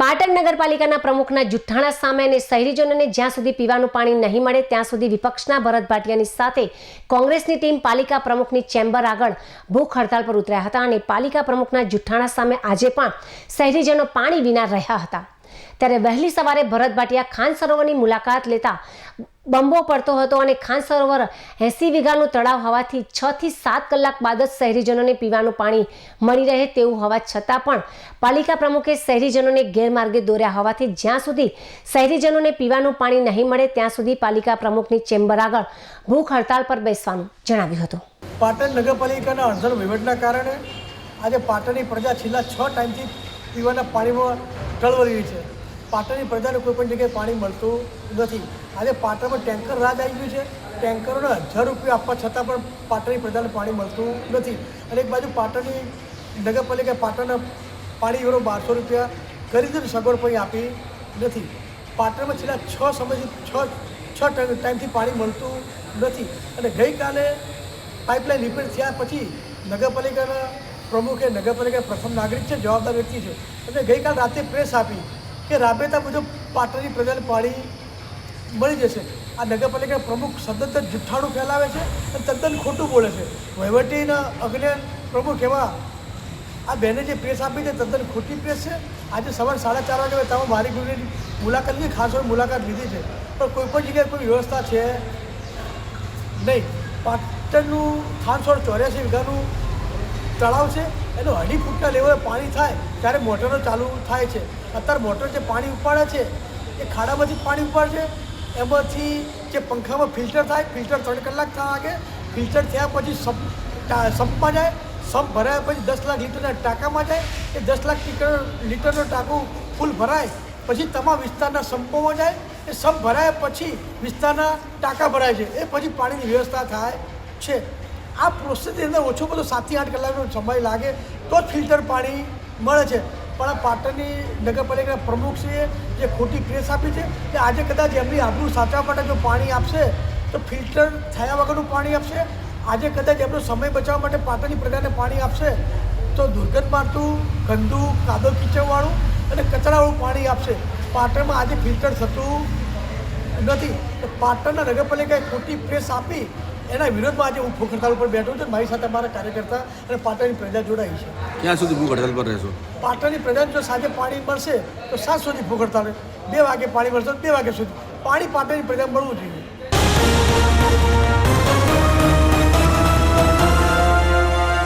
પાટણ નગરપાલિકાના પ્રમુખના જુઠ્ઠાણા સામે અને શહેરીજનોને જ્યાં સુધી પીવાનું પાણી નહીં મળે ત્યાં સુધી વિપક્ષના ભરત ભાટિયાની સાથે કોંગ્રેસની ટીમ પાલિકા પ્રમુખની ચેમ્બર આગળ ભૂખ હડતાળ પર ઉતર્યા હતા અને પાલિકા પ્રમુખના જુઠ્ઠાણા સામે આજે પણ શહેરીજનો પાણી વિના રહ્યા હતા। ત્યારે વહેલી સવારે ભરત ભાટિયા ખાન સરોવરની મુલાકાત લેતા બંબો પડતો હતો અને ખાન સરોવર 80 વીઘાનું તળાવ હોવાથી 6 થી 7 કલાક બાદ જ શહેરીજનોને પીવાનું પાણી મળી રહે તેવું હોવા છતાં પણ પાલિકા પ્રમુખે શહેરીજનોને ગેરમાર્ગે દોર્યા હોવાથી જ્યાં સુધી શહેરીજનોને પીવાનું પાણી નહીં મળે ત્યાં સુધી પાલિકા પ્રમુખની ચેમ્બર આગળ ભૂખ હડતાળ પર બેસવાનું જણાવ્યું હતું। પાટણ નગરપાલિકાના અણધર વહીવટના કારણે આજે પાટણની પ્રજા છેલ્લા 6 ટાઈમથી પીવાના પાણીમાં ટળવળી રહી છે। પાટણની પ્રજાને કોઈ પણ જગ્યાએ પાણી મળતું નથી। આજે પાટણમાં ટેન્કર રાજ આવી ગયું છે। ટેન્કરોને 1000 રૂપિયા આપવા છતાં પણ પાટણની પ્રજાને પાણી મળતું નથી અને એક બાજુ પાટણની નગરપાલિકા પાટણના પાણી વેરો 1200 રૂપિયા ખરીદની સગવડ પણ આપી નથી। પાટણમાં છેલ્લા 6 ટાઈમથી પાણી મળતું નથી અને ગઈકાલે પાઇપલાઇન રિપેર થયા પછી નગરપાલિકાના પ્રમુખે નગરપાલિકા પ્રથમ નાગરિક છે, જવાબદાર વ્યક્તિ છે અને ગઈકાલ રાતે પ્રેસ આપી કે રાબેતા મુજબ પાટણની પ્રજાને પાણી મળી જશે। આ નગરપાલિકા પ્રમુખ સતત જુઠ્ઠાણું ફેલાવે છે અને તદ્દન ખોટું બોલે છે। વહીવટીના અગ્રણી પ્રમુખ એવા આ બહેને જે પ્રેસ આપી છે તદ્દન ખોટી પ્રેસ છે। આજે સવારે 4:30 વાગે તમે મારી ગુરુની મુલાકાત લીધી, ખાસ મુલાકાત લીધી છે પણ કોઈપણ જગ્યાએ કોઈ વ્યવસ્થા છે નહીં। પાટણનું 384 વીઘાનું તળાવ છે, એનું 2.5 ફૂટના લેવલે પાણી થાય ત્યારે મોટરો ચાલુ થાય છે। અત્યારે મોટર જે પાણી ઉપાડે છે એ ખાડામાંથી પાણી ઉપાડે છે, એમાંથી જે પંખામાં ફિલ્ટર થાય, ફિલ્ટર 3 કલાક થવા લાગે, ફિલ્ટર થયા પછી સંપમાં જાય, સંપ ભરાયા પછી 10 લાખ લીટરના ટાંકામાં જાય, એ 10 લાખ લીટરનો ટાંકું ફૂલ ભરાય પછી તમામ વિસ્તારના સંપોમાં જાય, એ સંપ ભરાયા પછી વિસ્તારના ટાંકા ભરાય છે, એ પછી પાણીની વ્યવસ્થા થાય છે। આ પ્રોસેસની અંદર ઓછો બધો 7 થી 8 કલાકનો સમય લાગે તો જ ફિલ્ટર પાણી મળે છે। પણ પાટણની નગરપાલિકાના પ્રમુખશ્રીએ જે ખોટી પ્રેસ આપી છે કે આજે કદાચ એમની આબરૂ સાચવવા માટે જો પાણી આપશે તો ફિલ્ટર થયા વગરનું પાણી આપશે, આજે કદાચ એમનો સમય બચાવવા માટે પાટણની પ્રજાને પાણી આપશે તો દુર્ગંધ મારતું, ગંદુ, કાદવ કીચડવાળું અને કચરાવાળું પાણી આપશે। પાટણમાં આજે ફિલ્ટર થતું નથી તો પાટણના નગરપાલિકાએ ખોટી પ્રેસ આપી એના વિરોધમાં આજે હું ભૂખ હડતાળ પર બેઠો છું। મારી સાથે મારા કાર્યકર્તા અને પાટણની પ્રજા જોડાઈ છે। ક્યાં સુધી ભૂખ હડતાળ પર રહેશો? પાટણની પ્રજાને જો સાંજે પાણી મળશે તો 7 સુધી ભૂખ હડતાળ, 2 વાગે પાણી મળશે તો 2 વાગ્યા સુધી પાણી પાટણની પ્રજાને મળવું જોઈએ।